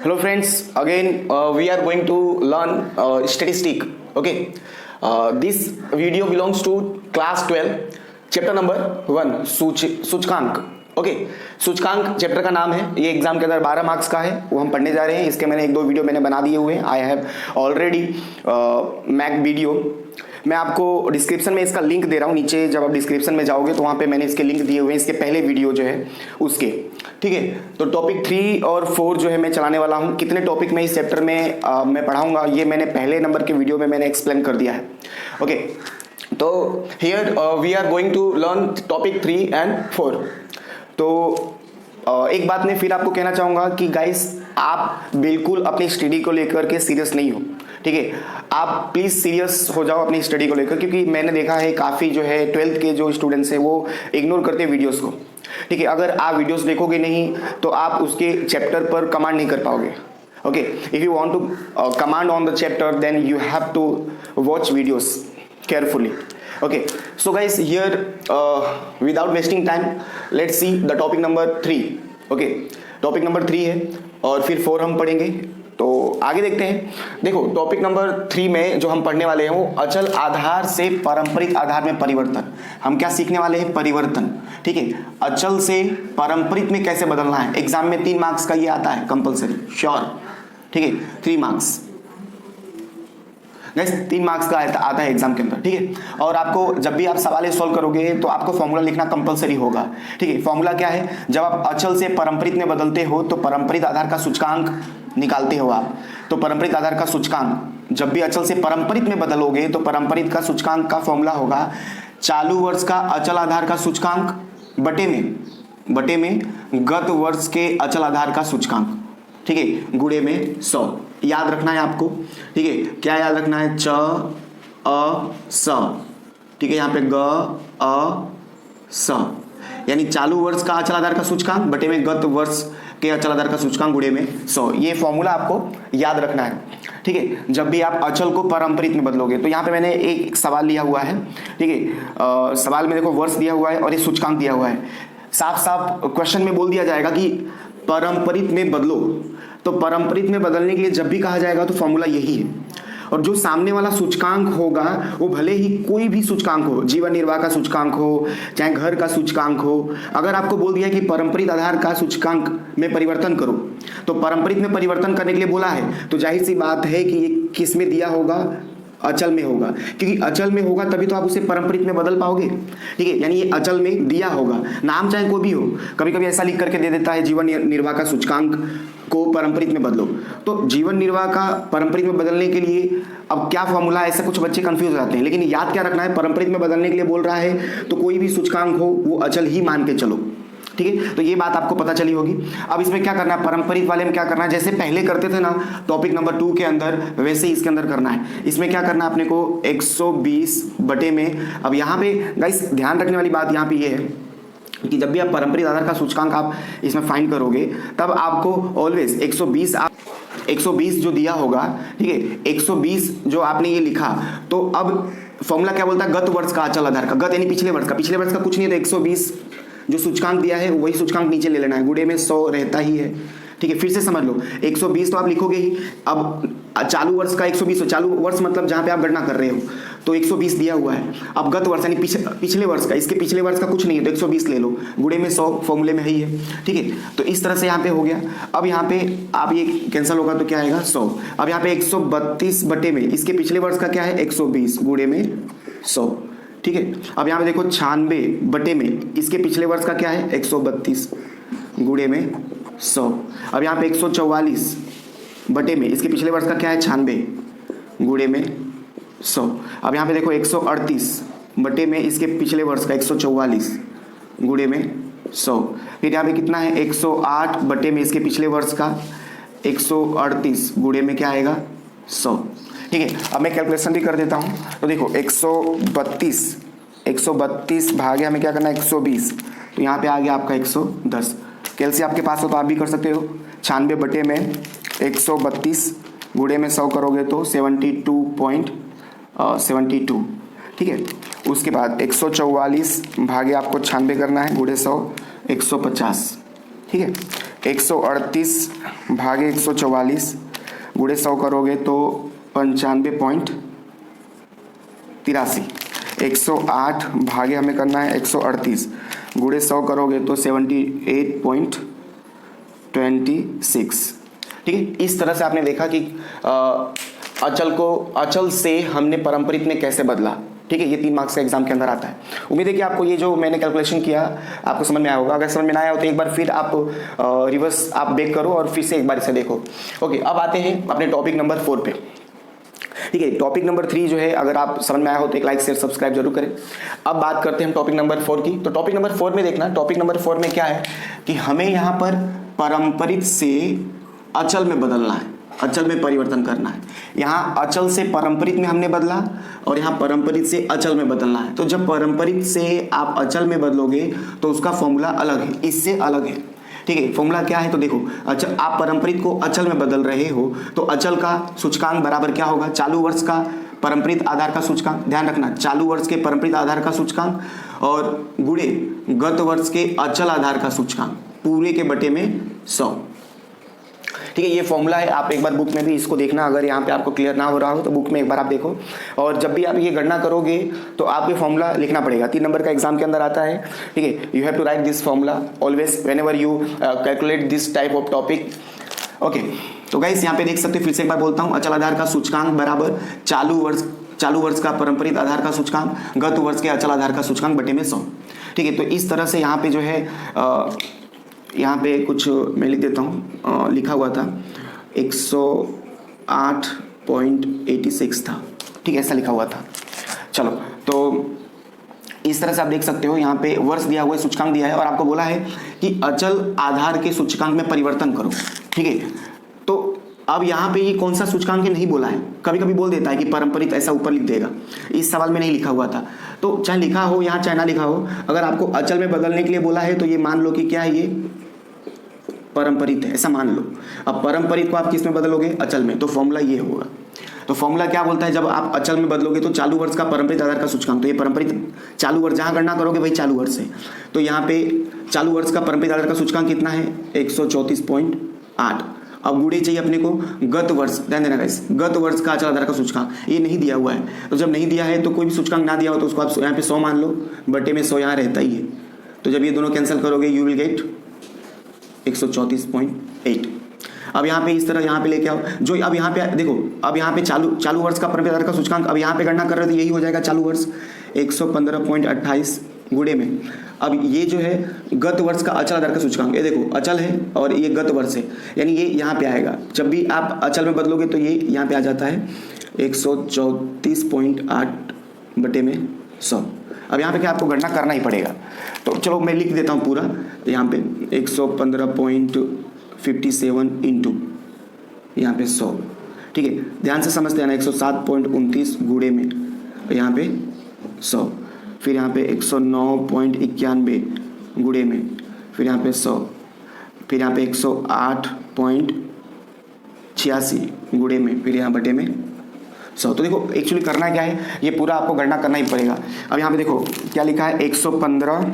Hello friends, again we are going to learn statistic. Okay, this video belongs to class 12, chapter number 1, सूचकांक. Okay, सूचकांक chapter का नाम है. ये exam के अंदर 12 मार्क्स का है, वो हम पढ़ने जा रहे हैं. इसके मैंने 1-2 वीडियो मैंने बना दिए हुए हैं. I have already made video. मैं आपको डिस्क्रिप्शन में इसका लिंक दे रहा हूँ नीचे. जब आप डिस्क्रिप्शन में जाओगे तो वहाँ पे मैंने इसके लिंक दिए हुए हैं, इसके पहले वीडियो जो है उसके. ठीक है, तो टॉपिक 3 और 4 जो है मैं चलाने वाला हूँ. कितने टॉपिक में इस चैप्टर में मैं पढ़ाऊँगा ये मैंने पहले नंबर के वीडियो में मैंने एक्सप्लेन कर दिया है. ओके, तो here we are going to learn topic 3 and 4. तो एक बात मैं फिर आपको कहना चाहूँगा कि गाइस आप बिल्कुल अपनी स्टडी को लेकर के सीरियस नहीं हो. ठीक है, आप प्लीज़ सीरियस हो जाओ अपनी स्टडी को लेकर, क्योंकि मैंने देखा है काफ़ी जो है 12th के जो स्टूडेंट्स हैं वो इग्नोर करते हैं वीडियोस को. ठीक है, अगर आप वीडियोस देखोगे नहीं तो आप उसके चैप्टर पर कमांड नहीं कर पाओगे. Okay, if you want to command on the chapter then you have to watch videos carefully. Okay, so guys here without wasting time let's see the topic number 3. Okay, topic number 3 है और फिर 4 हम पढ़ेंगे. तो आगे देखते हैं. देखो टॉपिक नंबर 3 में जो हम पढ़ने वाले हैं वो अचल आधार से पारंपरिक आधार में परिवर्तन. हम क्या सीखने वाले हैं? परिवर्तन. ठीक है, अचल से पारंपरिक में कैसे बदलना है. एग्जाम में 3 मार्क्स का ये आता है कंपलसरी, श्योर. ठीक है, 3 मार्क्स गाइस, 3 मार्क्स का आता है एग्जाम के अंदर. ठीक है, और आपको जब भी आप सवाल सॉल्व करोगे तो आपको फॉर्मूला लिखना कंपलसरी होगा. ठीक है, फॉर्मूला क्या है? जब आप अचल से पारंपरिक में बदलते हो तो पारंपरिक आधार का सूचकांक निकालते हो आप. तो पारंपरिक आधार का सूचकांक जब भी अचल से पारंपरिक में बदलोगे तो पारंपरिक का सूचकांक का फॉर्मूला होगा चालू वर्ष का अचल आधार का सूचकांक बटे में गत वर्ष के अचल आधार का सूचकांक. ठीक है, गुणे में 100. याद रखना है आपको. ठीक है, क्या याद रखना है? च अ स. ठीक है, यहाँ पे ग अ स, यानी चालू वर्ष का अचल आधार का सूचकांक बटे में गत वर्ष के अचल आधार का सूचकांक गुणे में 100. ये फॉर्मूला आपको याद रखना है. ठीक है, जब भी आप अचल को पारंपरिक में बदलोगे. तो यहाँ पे मैंने एक सवाल लिया हुआ है. ठीक है, सवाल में देखो वर्ष दिया हुआ है और ये सूचकांक दिया हुआ है. साफ साफ क्वेश्चन में बोल दिया जाएगा कि पारंपरिक में बदलो. तो पारंपरिक में बदलने के लिए जब भी कहा जाएगा तो फॉर्मूला यही है. और जो सामने वाला सूचकांक होगा वो भले ही कोई भी सूचकांक हो, जीवन निर्वाह का सूचकांक हो चाहे घर का सूचकांक हो, अगर आपको बोल दिया कि पारंपरिक आधार का सूचकांक में परिवर्तन करो तो पारंपरिक में परिवर्तन करने के लिए बोला है तो जाहिर सी बात है कि ये किस में दिया होगा? अचल में होगा, क्योंकि अचल में होगा तभी तो आप उसे पारंपरिक में बदल पाओगे. ठीक है, यानी ये अचल में दिया होगा. नाम चाहे कोई भी हो, कभी कभी ऐसा लिख करके दे देता है जीवन निर्वाह का सूचकांक को पारंपरिक में बदलो. तो जीवन निर्वाह का पारंपरिक में बदलने के लिए अब क्या फॉर्मूला है, ऐसा कुछ बच्चे कंफ्यूज हो जाते हैं. लेकिन याद क्या रखना है? पारंपरिक में बदलने के लिए बोल रहा है तो कोई भी सूचकांक हो वो अचल ही मान के चलो. ठीक है, तो ये बात आपको पता चली होगी. अब इसमें क्या करना है? पारंपरिक वाले में क्या करना है? जैसे पहले करते थे ना टॉपिक नंबर 2 के अंदर, वैसे ही इसके अंदर करना है. इसमें क्या करना है अपने को? 120 बटे में. अब यहाँ पे गाइस ध्यान रखने वाली बात यहाँ पे ये है कि जब भी आप पारंपरिक आधार का सूचकांक आप इसमें फाइंड करोगे तब आपको ऑलवेज 120 जो दिया होगा. ठीक है, 120 जो आपने ये लिखा तो अब फॉर्मूला क्या बोलता है? गत वर्ष का अचल आधार का. गत यानी पिछले वर्ष का कुछ नहीं है. तो 120 जो सूचकांक दिया है वही सूचकांक नीचे ले लेना है. गुणे में 100 रहता ही है. ठीक है, फिर से समझ लो. 120 तो आप लिखोगे ही. अब चालू वर्ष का 120, चालू वर्ष मतलब जहां पे आप गणना कर रहे हो तो 120 दिया हुआ है. अब गत वर्ष यानी पिछले वर्ष का, इसके पिछले वर्ष का कुछ नहीं है तो 120 ले लो. गुणे में 100 फॉर्मूले में ही है. ठीक है, तो इस तरह से यहाँ पे हो गया. अब यहाँ पे आप ये कैंसिल होगा तो क्या आएगा? 100. अब यहाँ पे 132 बटे में इसके पिछले वर्ष का क्या है? 120 गुणे में 100. ठीक है, अब यहाँ पे देखो 96 बटे में इसके पिछले वर्ष का क्या है? 132 गुणे में 100. अब यहाँ पे 144 बटे में इसके पिछले वर्ष का क्या है? 96 गुणे में 100. अब यहाँ पे देखो 138 बटे में इसके पिछले वर्ष का 144 गुणे में 100. फिर यहाँ पे कितना है? 108 बटे में इसके पिछले वर्ष का 138 गुणे में क्या आएगा? 100. ठीक है, अब मैं कैलकुलेशन भी कर देता हूँ. तो देखो 132 भागे हमें क्या करना है? 120. तो यहाँ पे आ गया आपका 110. कैलसी आपके पास हो तो आप भी कर सकते हो. 96 बटे में 132 गुणे में 100 करोगे तो 72.72. ठीक है, उसके बाद 144 भागे आपको 96 करना है गुणे 100 150. ठीक है, 138 भागे 144 गुणे 100 करोगे तो 95.83। 108 भागे हमें करना है 138 गुणे 100 करोगे तो 78.26। ठीक है, इस तरह से आपने देखा कि अचल से हमने परम्परित में कैसे बदला। ठीक है, ये 3 मार्क्स का एग्जाम के अंदर आता है। उम्मीद है कि आपको ये जो मैंने कैलकुलेशन किया आपको समझ में आया होगा। अगर समझ में ना आया हो तो एक बार फिर आप रिवर्स आप बैक करो और फिर से एक बार इसे देखो। ओके, अब आते हैं अपने टॉपिक नंबर 4 पे। ठीक है, टॉपिक नंबर 3 जो है, अगर आप समझ में आया हो तो एक लाइक शेयर सब्सक्राइब जरूर करें। अब बात करते हैं हम टॉपिक नंबर 4 की। तो टॉपिक नंबर 4 में देखना, टॉपिक नंबर 4 में क्या है कि हमें यहाँ पर परम्परित से अचल में बदलना है, अचल में परिवर्तन करना है। यहाँ अचल से परम्परित में हमने बदला और यहाँ परम्परित से अचल में बदलना है। तो जब परम्परित से आप अचल में बदलोगे तो उसका फॉर्मूला अलग है, इससे अलग है। ठीक है, फॉर्मूला क्या है तो देखो, अच्छा आप परम्परित को अचल में बदल रहे हो तो अचल का सूचकांक बराबर क्या होगा, चालू वर्ष का परम्परित आधार का सूचकांक। ध्यान रखना, चालू वर्ष के परम्परित आधार का सूचकांक और गुणे गत वर्ष के अचल आधार का सूचकांक पूरे के बटे में 100। ठीक है, ये फॉर्मूला है। आप एक बार बुक में भी इसको देखना, अगर यहाँ पे आपको क्लियर ना हो रहा हो तो बुक में एक बार आप देखो। और जब भी आप ये गणना करोगे तो आपको फॉर्मूला लिखना पड़ेगा। 3 नंबर का एग्जाम के अंदर आता है। ठीक है, you have to write this formula always whenever you calculate this type of topic. Okay, तो गाइस यहाँ पे देख सकते हो, फिर से एक बार बोलता हूँ, अचल आधार का सूचकांक बराबर चालू वर्ष का परंपरित आधार का सूचकांक गत वर्ष के अचल आधार का सूचकांक बटे में 100। ठीक है, तो इस तरह से यहाँ पे जो है यहाँ पे कुछ मैं लिख देता हूँ, लिखा हुआ था 108.86 था। ठीक है, ऐसा लिखा हुआ था। चलो, तो इस तरह से आप देख सकते हो, यहाँ पे वर्ष दिया हुआ है, सूचकांक दिया है और आपको बोला है कि अचल आधार के सूचकांक में परिवर्तन करो। ठीक है, तो अब यहाँ पे ये कौन सा सूचकांक है नहीं बोला है, कभी कभी बोल देता है कि परंपरित, ऐसा ऊपर लिख देगा। इस सवाल में नहीं लिखा हुआ था, तो चाहे लिखा हो यहाँ चाहे ना लिखा हो, अगर आपको अचल में बदलने के लिए बोला है तो ये मान लो कि क्या है, ये परंपरित है, ऐसा मान लो। अब परंपरित को आप किस में बदलोगे, अचल में, तो फॉर्मूला ये होगा। तो फॉर्मूला क्या बोलता है, जब आप अचल में बदलोगे तो चालू वर्ष का परंपरित आधार का सूचकांक, तो ये परंपरित चालू वर्ष जहां गणना करोगे वही चालू वर्ष है। तो यहाँ पे चालू वर्ष का परंपरित आधार का सूचकांक कितना है, 134.8। अब गुणे चाहिए अपने को गत वर्ष, ध्यान देना गाइस, गत वर्ष का अचल आधार का सूचकांक ये नहीं दिया हुआ है। तो जब नहीं दिया है तो कोई भी सूचकांक ना दिया हो तो उसको आप यहाँ पे 100 मान लो, बटे में 100 यहाँ रहता ही है। तो जब ये दोनों कैंसिल करोगे यू विल गेट 134.8। अब यहाँ पे इस तरह यहाँ पे लेके आओ, जो अब यहाँ पे देखो, अब यहाँ पे चालू वर्ष का परंपरित आधार का सूचकांक, अब यहाँ पे गणना कर रहे हो तो यही हो जाएगा चालू वर्ष 115.28 गुणे में। अब ये जो है गत वर्ष का अचल आधार का सूचकांक, ये देखो अचल है और ये गत वर्ष है, यानी ये यहाँ पे आएगा। जब भी आप अचल में बदलोगे तो ये यहाँ पे आ जाता है 134.8 बटे में 100। अब यहाँ पे क्या आपको गणना करना ही पड़ेगा, तो चलो मैं लिख देता हूँ पूरा यहाँ पे 115.57 इंटू यहाँ पे 100। ठीक है, ध्यान से समझते हैं ना, 107.29 गुणे में यहाँ पे 100, फिर यहाँ पे 109.91 गुणे में, फिर यहाँ पे 100, फिर यहाँ पे 108.86 गुणे में, फिर यहाँ बटे में 100। तो देखो एक्चुअली करना क्या है, ये पूरा आपको गणना करना ही पड़ेगा। अब यहाँ पे देखो क्या लिखा है, 115,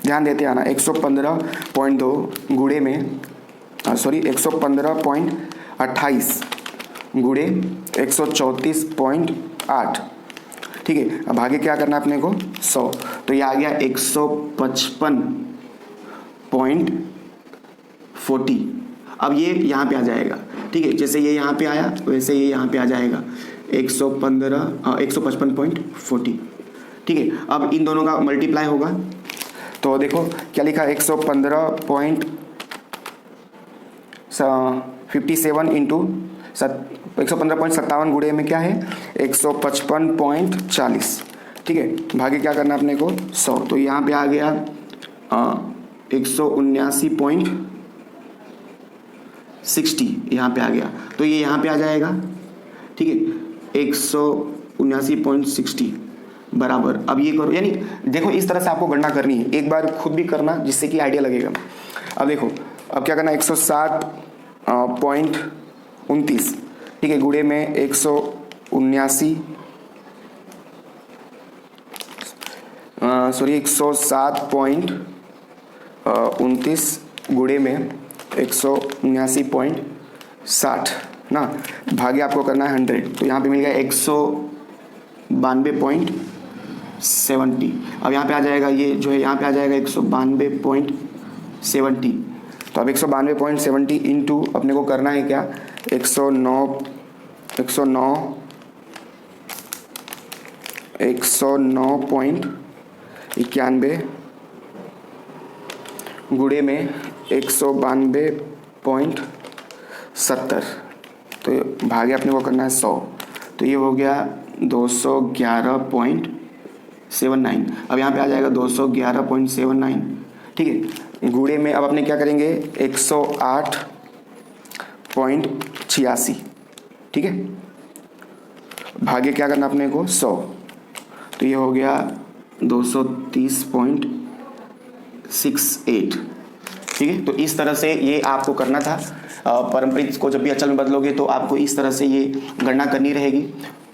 ध्यान देते हैं ना, 115.2 गुणे में, सॉरी 115.28 गुणे 134.8। ठीक है, अब आगे क्या करना है अपने को 100, तो ये आ गया 155.40। अब ये यहाँ पे आ जाएगा। ठीक है, जैसे ये यहाँ पे आया वैसे ये यहाँ पे आ जाएगा 155.40। ठीक है, अब इन दोनों का मल्टीप्लाई होगा तो देखो क्या लिखा, 115.57 इंटू 115.57 गुणे में क्या है 155.40। ठीक है, भागे क्या करना अपने को 100, तो यहाँ पे आ गया 179.60 यहाँ पे आ गया, तो ये यहाँ पे आ जाएगा। ठीक है, 179.60 बराबर, अब ये करो, यानी देखो इस तरह से आपको गणना करनी है, एक बार खुद भी करना जिससे कि आइडिया लगेगा। अब देखो अब क्या करना, 160.29, ठीक है, गुणे में 107.29 गुणे में 179.60 ना, भागे आपको करना है 100, तो यहाँ पे मिल गया 192.70। अब यहाँ पे आ जाएगा, ये जो है यहाँ पे आ जाएगा 192.70। तो अब 192.70 इंटू अपने को करना है क्या, 109.91 गुणे में 192.70, तो भागे अपने को करना है 100, तो ये हो गया 211.79। अब यहाँ पे आ जाएगा 211.79, ठीक है। गुणे में अब अपने क्या करेंगे 108.86, ठीक है, भागे क्या करना अपने को 100, तो ये हो गया 230.68, ठीक है। तो इस तरह से ये आपको करना था। परम्परित को जब भी अचल में बदलोगे तो आपको इस तरह से ये गणना करनी रहेगी,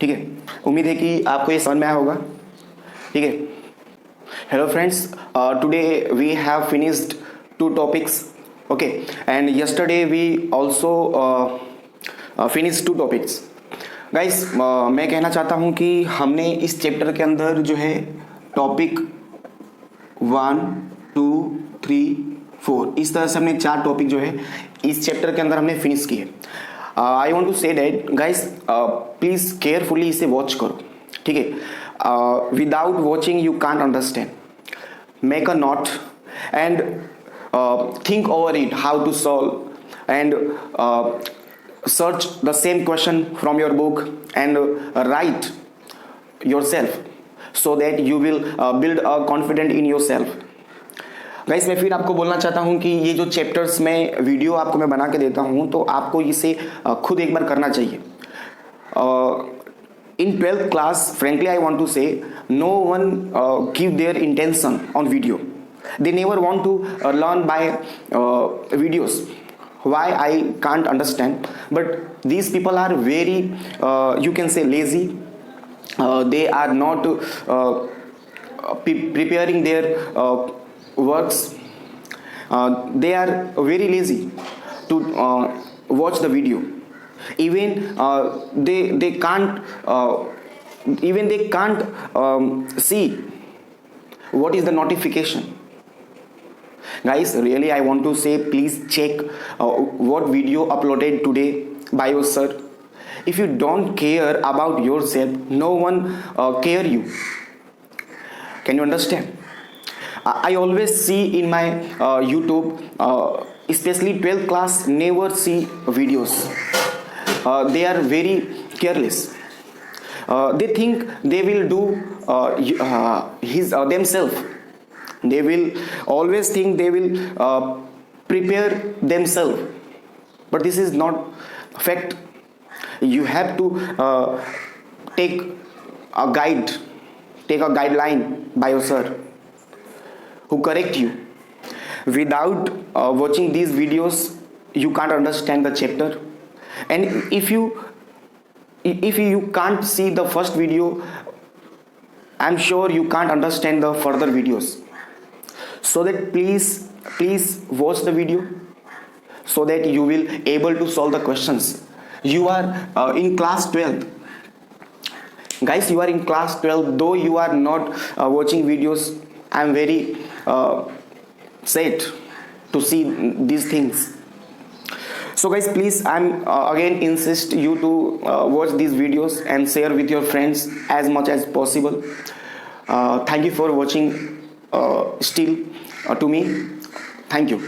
ठीक है। उम्मीद है कि आपको ये समझ में आया होगा, ठीक है। Hello friends, today we have finished 2 topics, okay, and yesterday we also finished 2 topics. Guys, मैं कहना चाहता हूँ कि हमने इस चैप्टर के अंदर जो है टॉपिक 1, 2, 3, 4 इस तरह से हमने 4 टॉपिक जो है इस चैप्टर के अंदर हमने फिनिश किए। I want to say that guys, please carefully इसे वॉच करो, ठीक है। Without watching you can't understand. Make a note and think over it how to solve and search the same question from your book and write yourself so that you will build a confidence in yourself. Guys, मैं फिर आपको बोलना चाहता हूँ कि ये जो chapters में वीडियो आपको मैं बना के देता हूँ तो आपको इसे खुद एक बार करना चाहिए। In 12th class, frankly I want to say, no one give their intention on video. They never want to learn by videos. Why I can't understand, but these people are very you can say lazy. They are not preparing their works. They are very lazy to watch the video. Even they can't see what is the notification. Guys, really I want to say, please check what video uploaded today by your sir. If you don't care about yourself, no one care you. Can you understand? I always see in my YouTube, especially 12th class never see videos. They are very careless. They think they will do themselves. They will always think they will prepare themselves, but this is not fact. You have to take a guideline by your sir who correct you. Without watching these videos you can't understand the chapter, and if you can't see the first video, I'm sure you can't understand the further videos. So that please watch the video so that you will able to solve the questions. You are in class 12, guys, you are in class 12, though you are not watching videos. I am very sad to see these things. So guys, please, I'm again insist you to watch these videos and share with your friends as much as possible. Thank you for watching still to me. Thank you.